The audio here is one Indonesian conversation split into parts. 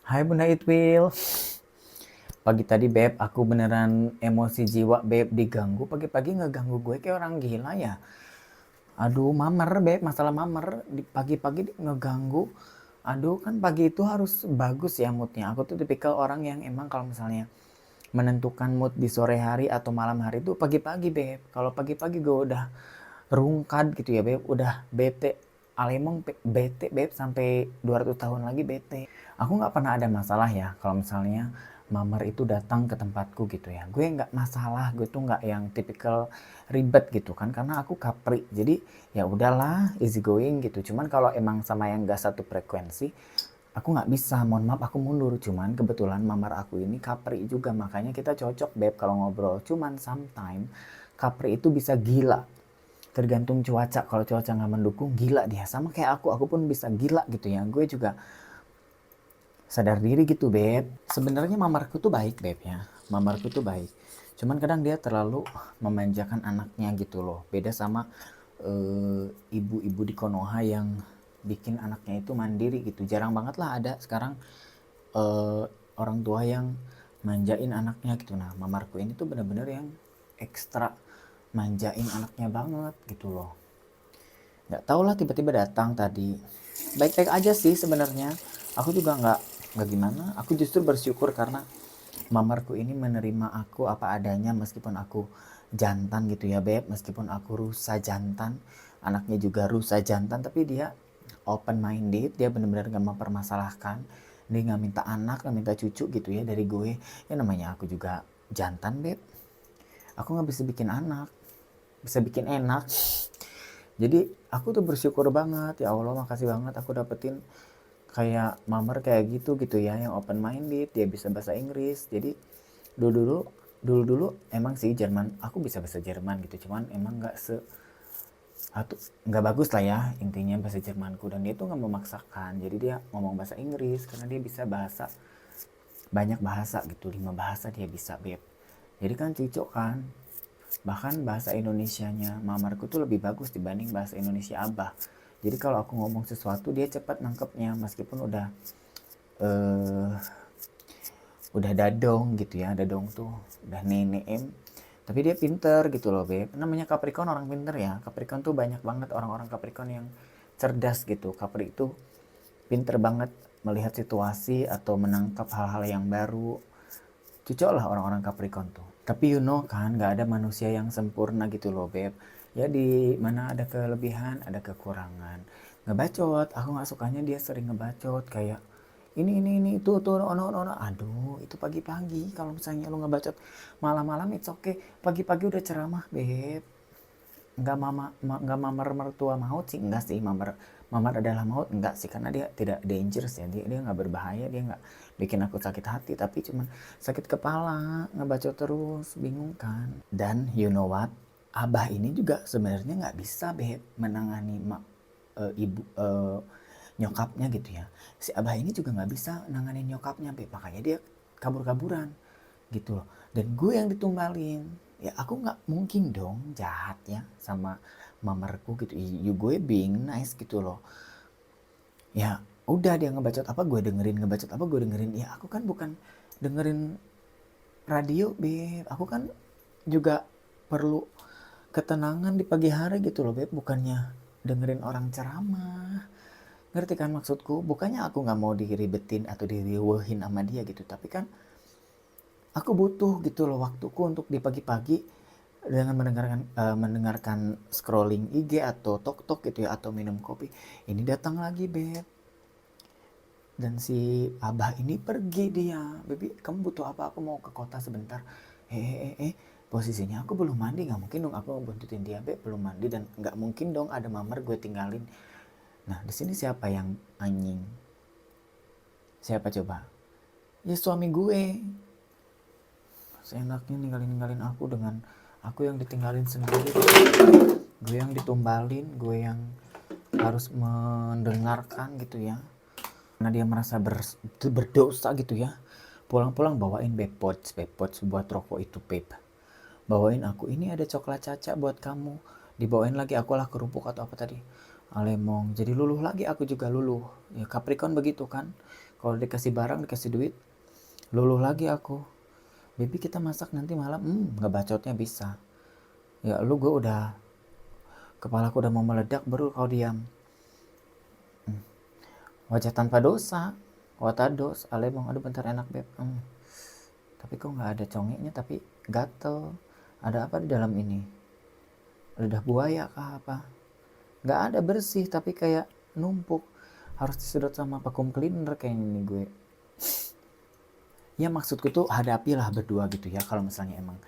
Hai Bunda Itwil. Pagi tadi Beb, aku beneran emosi jiwa Beb, diganggu. Pagi-pagi ngeganggu gue kayak orang gila ya. Aduh, mamer Beb, masalah mamer. Pagi-pagi ngeganggu. Aduh, kan pagi itu harus bagus ya moodnya. Aku tuh tipikal orang yang emang kalau misalnya menentukan mood di sore hari atau malam hari itu pagi-pagi Beb. Kalau pagi-pagi gue udah rungkad gitu ya Beb, udah bete. Alemong bete Beb sampai 200 tahun lagi bete. Aku nggak pernah ada masalah ya kalau misalnya mamer itu datang ke tempatku gitu ya. Gue nggak masalah, gue tuh nggak yang tipikal ribet gitu kan, karena aku kapri. Jadi ya udahlah, easy going gitu. Cuman kalau emang sama yang nggak satu frekuensi, aku nggak bisa. Mohon maaf, aku mundur. Cuman kebetulan mamar aku ini kapri juga, makanya kita cocok Beb kalau ngobrol. Cuman sometime kapri itu bisa gila, tergantung cuaca. Kalau cuaca nggak mendukung, gila dia. Sama kayak aku pun bisa gila gitu ya. Gue juga sadar diri gitu Beb. Sebenarnya mamarku tuh baik Beb ya, mamarku tuh baik, cuman kadang dia terlalu memanjakan anaknya gitu loh. Beda sama ibu-ibu di Konoha yang bikin anaknya itu mandiri gitu. Jarang banget lah ada sekarang eh, orang tua yang manjain anaknya gitu. Nah mamarku ini tuh bener-bener yang ekstra manjain anaknya banget gitu loh. Nggak tau lah, tiba-tiba datang tadi. Baik-baik aja sih sebenarnya. Aku juga nggak gimana. Aku justru bersyukur karena mamarku ini menerima aku apa adanya, meskipun aku jantan gitu ya Beb, meskipun aku rusa jantan, anaknya juga rusa jantan, tapi dia open minded. Dia benar-benar gak mempermasalahkan. Dia nggak minta anak, nggak minta cucu gitu ya dari gue. Ya namanya aku juga jantan Beb, aku nggak bisa bikin anak, bisa bikin enak. Jadi aku tuh bersyukur banget, ya Allah makasih banget aku dapetin kayak mamer kayak gitu ya, yang open minded. Dia bisa bahasa Inggris. Jadi dulu dulu emang sih Jerman, aku bisa bahasa Jerman gitu, cuman emang nggak se atau nggak bagus lah ya intinya bahasa Jermanku. Dan dia tuh nggak memaksakan, jadi dia ngomong bahasa Inggris karena dia bisa bahasa, banyak bahasa gitu, 5 bahasa dia bisa Beb. Jadi kan cocok kan. Bahkan bahasa Indonesianya mamarku tuh lebih bagus dibanding bahasa Indonesia Abah. Jadi kalau aku ngomong sesuatu dia cepat nangkepnya, meskipun eh udah dadong gitu ya. Dadong tuh udah nenek, tapi dia pinter gitu loh Beb. Namanya Capricorn orang pinter ya. Capricorn tuh banyak banget orang-orang Capricorn yang cerdas gitu. Capri itu pinter banget melihat situasi atau menangkap hal-hal yang baru. Cocok lah orang-orang Capricorn tuh. Tapi you know kan, gak ada manusia yang sempurna gitu loh Beb. Ya di mana ada kelebihan, ada kekurangan. Ngebacot, aku gak sukanya dia sering ngebacot. Kayak ini itu tuh ono. Aduh, itu pagi-pagi. Kalau misalnya lu ngebacot malam-malam, it's okay. Pagi-pagi udah ceramah Beb. Nggak mamar mertua maut sih, enggak sih. Mamar adalah maut, enggak sih, karena dia tidak dangerous ya. Dia nggak berbahaya, dia nggak bikin aku sakit hati, tapi cuman sakit kepala ngebaca terus, bingung kan. Dan you know what, abah ini juga sebenarnya nggak bisa Beb menangani ibu, nyokapnya gitu ya. Si abah ini juga nggak bisa nanganin nyokapnya Beb, makanya dia kabur-kaburan gitu loh. Dan gue yang ditumbalin, ya aku nggak mungkin dong jahat ya sama mamarku gitu. Gue being nice gitu loh. Ya udah, dia ngebacot apa gue dengerin, ngebacot apa gue dengerin. Ya aku kan bukan dengerin radio Beb, aku kan juga perlu ketenangan di pagi hari gitu loh Beb, bukannya dengerin orang ceramah. Ngerti kan maksudku? Bukannya aku nggak mau diribetin atau diriwehin sama dia gitu, tapi kan aku butuh gitu loh waktuku untuk di pagi-pagi dengan mendengarkan scrolling IG atau tok-tok gitu ya, atau minum kopi. Ini datang lagi Beb, dan si abah ini pergi dia. Baby, kamu butuh apa? Aku mau ke kota sebentar. Posisinya aku belum mandi, nggak mungkin dong aku buntutin dia Beb belum mandi, dan nggak mungkin dong ada mamar gue tinggalin. Nah di sini siapa yang anjing? Siapa coba? Ya suami gue. Seenaknya ninggalin aku, dengan aku yang ditinggalin sendiri, gue yang ditumbalin, gue yang harus mendengarkan gitu ya, karena dia merasa berdosa gitu ya. Pulang-pulang bawain Beppots buat rokok itu Beb. Bawain aku, ini ada coklat caca buat kamu. Dibawain lagi, akulah kerupuk atau apa tadi, alemong. Jadi luluh lagi, aku juga luluh ya. Capricorn begitu kan, Kalau dikasih barang, dikasih duit, luluh lagi aku. Baby kita masak nanti malam, ngebacotnya bisa. Ya lu gue udah, kepalaku udah mau meledak baru kau diam. Wajah tanpa dosa, watados, alemong, aduh bentar enak beb. Tapi kok nggak ada congeknya, tapi gatel. Ada apa di dalam ini? Lidah buaya kah apa? Nggak ada bersih, tapi kayak numpuk. Harus disedot sama vacuum cleaner kayaknya nih gue. Ya maksudku tuh hadapilah berdua gitu ya. Kalau misalnya emang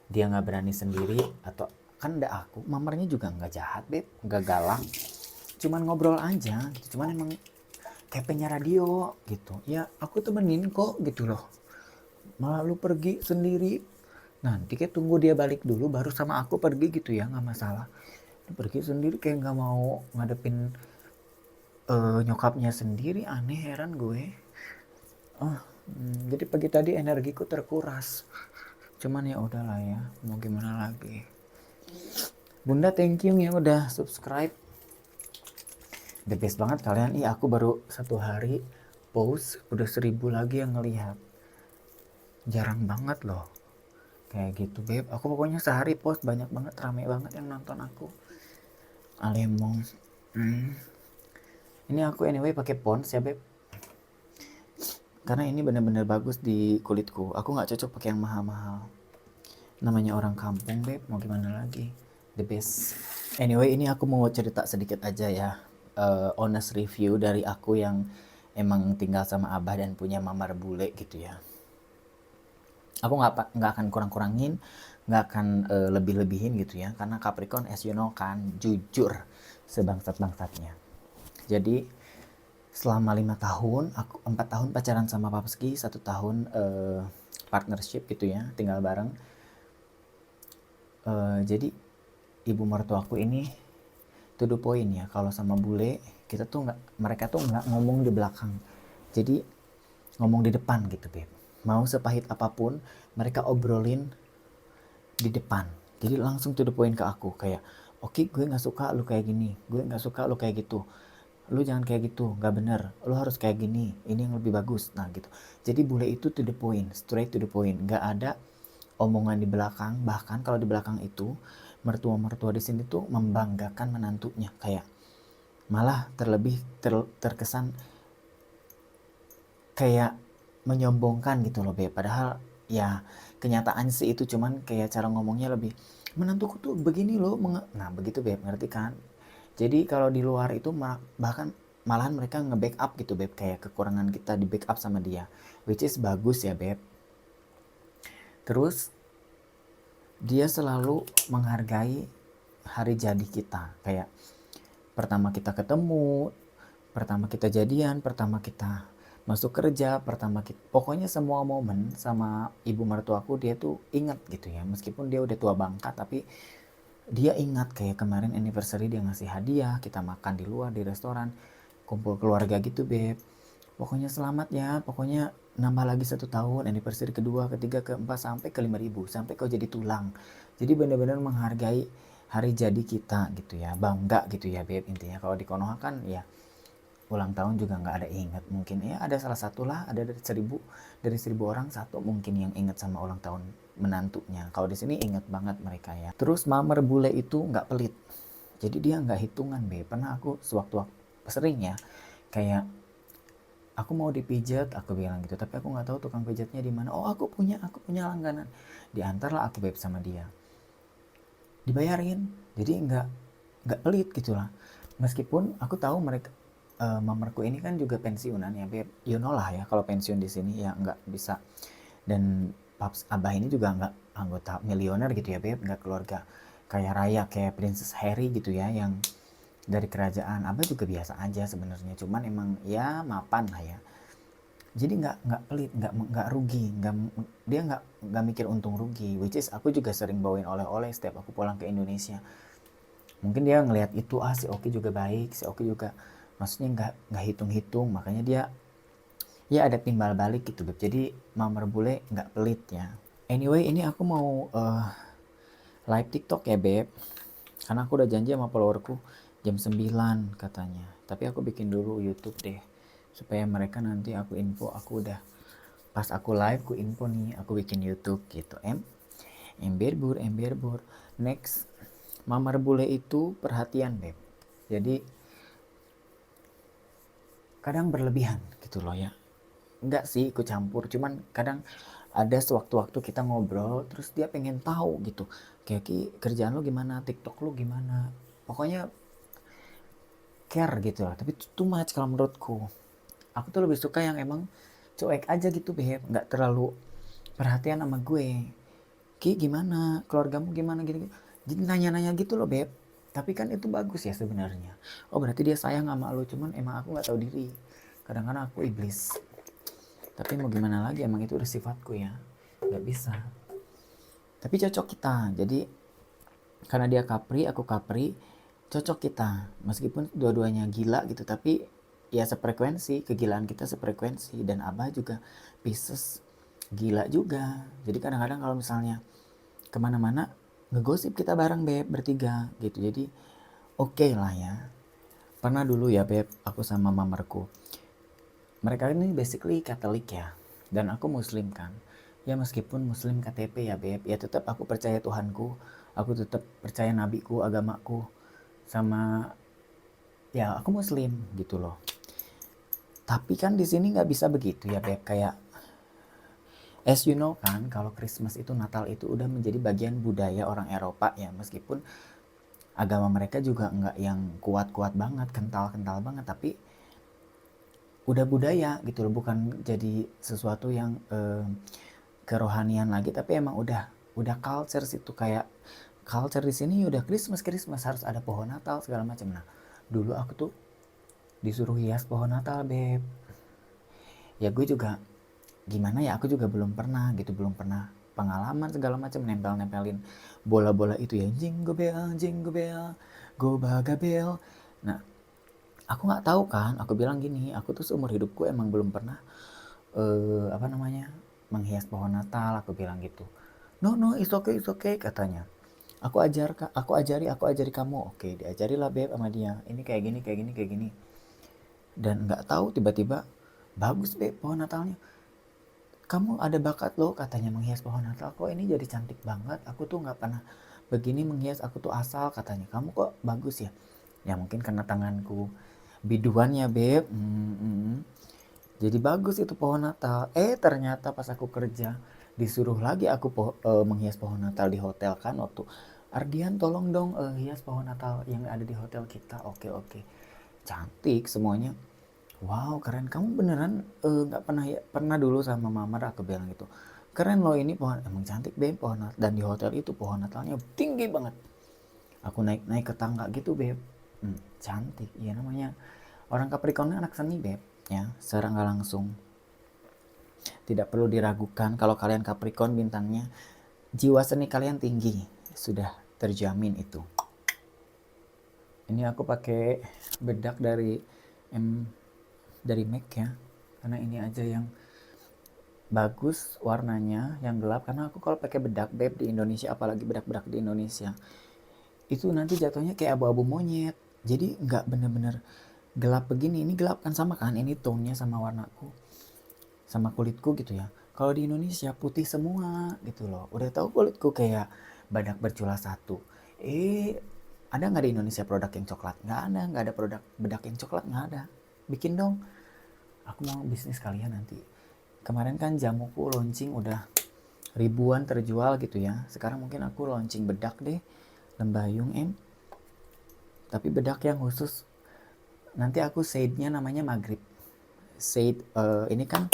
dia nggak berani sendiri, atau kan ada aku, mamernya juga nggak jahat beb, nggak galak. Cuman ngobrol aja gitu. Cuman emang kayak penyiar radio gitu. Ya aku temenin kok gitu loh. Malah lu pergi sendiri. Nanti kayak tunggu dia balik dulu baru sama aku pergi gitu ya, nggak masalah. Pergi sendiri kayak nggak mau ngadepin nyokapnya sendiri, aneh, heran gue. Jadi pagi tadi energiku terkuras. Cuman ya udahlah ya, mau gimana lagi. Bunda thank you ya udah subscribe. The best banget kalian. Aku baru 1 hari post udah 1000 lagi yang ngelihat. Jarang banget loh kayak gitu beb. Aku pokoknya sehari post banyak banget, rame banget yang nonton aku. Alemong. Ini aku anyway pakai Pond's ya beb, karena ini bener-bener bagus di kulitku. Aku nggak cocok pakai yang mahal-mahal. Namanya orang kampung beb, mau gimana lagi. The best. Anyway ini aku mau cerita sedikit aja ya, honest review dari aku yang emang tinggal sama abah dan punya mamar bule gitu ya. Aku nggak akan kurang-kurangin, nggak akan lebih-lebihin gitu ya, karena Capricorn as you know kan jujur sebangsat-bangsatnya. Jadi selama 5 tahun, aku 4 tahun pacaran sama Papski, 1 tahun partnership gitu ya, tinggal bareng. Jadi ibu mertuaku ini to the point ya, kalau sama bule kita tuh mereka tuh nggak ngomong di belakang, jadi ngomong di depan gitu beb. Mau sepahit apapun mereka obrolin di depan, jadi langsung to the point ke aku kayak oke, gue nggak suka lu kayak gini, gue nggak suka lu kayak gitu, lu jangan kayak gitu, nggak bener, lu harus kayak gini, ini yang lebih bagus. Nah gitu, jadi bule itu to the point, straight to the point, nggak ada omongan di belakang. Bahkan kalau di belakang itu mertua-mertua di sini tuh membanggakan menantunya, kayak malah terkesan kayak menyombongkan gitu loh beb. Padahal ya kenyataan sih itu, cuman kayak cara ngomongnya lebih, menantuku tuh begini loh, nah begitu beb, ngerti kan? Jadi kalau di luar itu bahkan malahan mereka nge-backup gitu beb, kayak kekurangan kita di backup sama dia, which is bagus ya beb. Terus dia selalu menghargai hari jadi kita, kayak pertama kita ketemu, pertama kita jadian, pertama kita masuk kerja, pertama kita, pokoknya semua momen sama ibu mertuaku dia tuh ingat gitu ya, meskipun dia udah tua bangka tapi dia ingat. Kayak kemarin anniversary dia ngasih hadiah, kita makan di luar di restoran, kumpul keluarga gitu beb. Pokoknya selamat ya, pokoknya nambah lagi 1 tahun, anniversary kedua, ketiga, keempat, sampai ke 5.000, sampai kau jadi tulang. Jadi benar-benar menghargai hari jadi kita gitu ya, bangga gitu ya beb. Intinya kalau di Konoha kan ya ulang tahun juga nggak ada ingat, mungkin ya ada salah satu lah, ada dari 1000 orang satu mungkin yang ingat sama ulang tahun menantunya. Kalau di sini ingat banget mereka ya. Terus mamer bule itu nggak pelit, jadi dia nggak hitungan beb. Pernah aku sewaktu sering ya, kayak aku mau dipijat, aku bilang gitu, tapi aku nggak tahu tukang pijatnya di mana. Oh aku punya langganan, diantarlah aku beb sama dia, dibayarin. Jadi nggak pelit gitulah. Meskipun aku tahu mereka, mamerku ini kan juga pensiunan ya beb, you know lah ya, kalau pensiun di sini ya nggak bisa. Dan paps abah ini juga nggak anggota milioner gitu ya beb, nggak keluarga kaya raya kayak Princess Harry gitu ya, yang dari kerajaan. Abah juga biasa aja sebenarnya, cuman emang ya mapan lah ya. Jadi nggak pelit, nggak rugi, dia nggak mikir untung rugi, which is aku juga sering bawain oleh-oleh setiap aku pulang ke Indonesia. Mungkin dia ngelihat itu, si Oki juga baik, si Oki juga maksudnya nggak hitung-hitung, makanya dia ya ada timbal balik gitu beb. Jadi mamer bule nggak pelit ya. Anyway ini aku mau live TikTok ya beb, karena aku udah janji sama followerku jam 9 katanya, tapi aku bikin dulu YouTube deh supaya mereka nanti aku info, aku udah pas aku live ku info nih aku bikin YouTube gitu. Ember bur. Next, mamar bule itu perhatian beb. Jadi kadang berlebihan gitu loh ya. Enggak sih ikut campur, cuman kadang ada sewaktu-waktu kita ngobrol terus dia pengen tahu gitu. Kayak Ki, kerjaan lu gimana, TikTok lu gimana. Pokoknya care gitu lah. Tapi too much kalau menurutku. Aku tuh lebih suka yang emang cuek aja gitu beb, nggak terlalu perhatian sama gue. Ki gimana, keluargamu gimana gitu. Jadi nanya-nanya gitu loh beb. Tapi kan itu bagus ya sebenarnya. Oh berarti dia sayang sama lu, cuman emang aku nggak tahu diri. Kadang-kadang aku iblis. Tapi mau gimana lagi, emang itu udah sifatku ya. Nggak bisa. Tapi cocok kita. Jadi karena dia Capri, aku Capri, cocok kita. Meskipun dua-duanya gila gitu, tapi ya sefrekuensi, kegilaan kita sefrekuensi. Dan Abah juga Pisces gila juga. Jadi kadang-kadang kalau misalnya kemana-mana ngegosip kita bareng beb bertiga gitu. Jadi oke lah ya. Pernah dulu ya beb, aku sama mamarku. Mereka ini basically Katolik ya. Dan aku Muslim kan. Ya meskipun Muslim KTP ya beb, ya tetap aku percaya Tuhanku. Aku tetap percaya nabiku, agamaku. Sama ya aku Muslim gitu loh. Tapi kan di sini nggak bisa begitu ya beb. Kayak as you know kan, kalau Christmas itu, Natal itu udah menjadi bagian budaya orang Eropa ya. Meskipun agama mereka juga nggak yang kuat-kuat banget, kental-kental banget, tapi udah budaya gitu loh, bukan jadi sesuatu yang kerohanian lagi, tapi emang udah culture situ. Kayak culture di sini udah Christmas harus ada pohon Natal segala macam. Nah dulu aku tuh disuruh hias pohon Natal beb. Ya gue juga gimana ya, aku juga belum pernah pengalaman segala macam nempelin bola-bola itu ya, jingle bell go bagabel. Nah aku nggak tahu kan, aku bilang gini, aku tuh seumur hidupku emang belum pernah menghias pohon Natal, aku bilang gitu. No it's okay katanya. Aku ajari kamu. Oke, diajarilah beb sama dia, ini kayak gini. Dan nggak tahu tiba-tiba bagus beb pohon Natalnya. Kamu ada bakat loh katanya menghias pohon Natal, kok ini jadi cantik banget, aku tuh nggak pernah begini menghias, aku tuh asal katanya, kamu kok bagus ya. Ya mungkin karena tanganku biduan ya beb. Jadi bagus itu pohon Natal. Ternyata pas aku kerja disuruh lagi aku menghias pohon Natal di hotel kan, waktu Ardian tolong dong hias pohon Natal yang ada di hotel kita. Oke cantik semuanya. Wow keren, kamu beneran nggak pernah dulu sama Mamar, aku bilang gitu. Keren loh ini pohon, emang cantik beb pohon Natal. Dan di hotel itu pohon Natalnya tinggi banget. Aku naik ke tangga gitu beb. Cantik, iya namanya orang Capricorn anak seni beb. Ya secara nggak langsung. Tidak perlu diragukan kalau kalian Capricorn bintangnya, jiwa seni kalian tinggi, sudah terjamin itu. Ini aku pakai bedak dari MAC ya, karena ini aja yang bagus warnanya, yang gelap. Karena aku kalau pakai bedak beb di Indonesia, apalagi bedak-bedak di Indonesia, itu nanti jatuhnya kayak abu-abu monyet. Jadi nggak bener-bener gelap begini. Ini gelap kan, sama kan, ini tone-nya sama warnaku, sama kulitku gitu ya. Kalau di Indonesia putih semua gitu loh. Udah tahu kulitku kayak badak bercula satu. Ada nggak di Indonesia produk yang coklat? Nggak ada produk bedak yang coklat, nggak ada. Bikin dong. Aku mau bisnis kalian nanti. Kemarin kan jamuku launching udah ribuan terjual gitu ya. Sekarang mungkin aku launching bedak deh, Lembayung tapi bedak yang khusus. Nanti aku shade-nya namanya Maghrib. Shade ini kan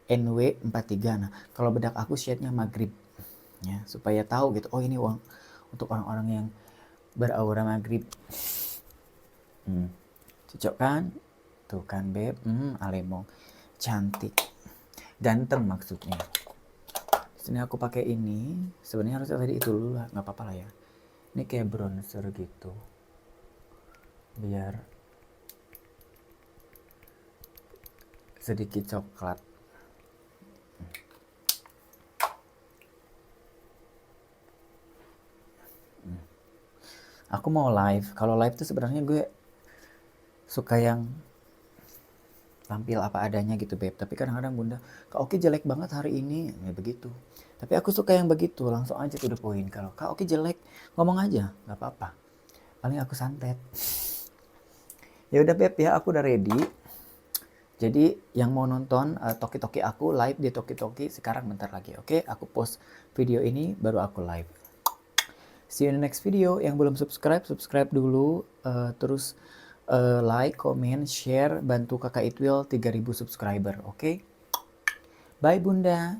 NW43. Nah, kalau bedak aku shade-nya Maghrib. Ya, supaya tahu gitu. Oh, ini untuk orang-orang yang beraura Maghrib. Cocok kan? Tuh kan, beb. Alemong. Cantik. Ganteng maksudnya. Sini aku pakai ini. Sebenarnya harusnya tadi itu dulu lah, nggak apa-apa lah ya. Ini kayak bronzer gitu. Biar sedikit coklat. Aku mau live. Kalau live tuh sebenarnya gue suka yang tampil apa adanya gitu Beb. Tapi kadang-kadang Bunda, Kak Oki jelek banget hari ini, ya begitu. Tapi aku suka yang begitu, langsung aja to the point. Kalau Kak Oki jelek, ngomong aja, nggak apa-apa. Paling aku santet. Ya udah Beb ya, aku udah ready. Jadi yang mau nonton Toki-Toki aku live di Toki-Toki sekarang bentar lagi. Oke, aku post video ini baru aku live. See you in the next video. Yang belum subscribe, subscribe dulu. Terus like, comment, share, bantu kakak Itwil 3000 subscriber. Oke? Bye Bunda.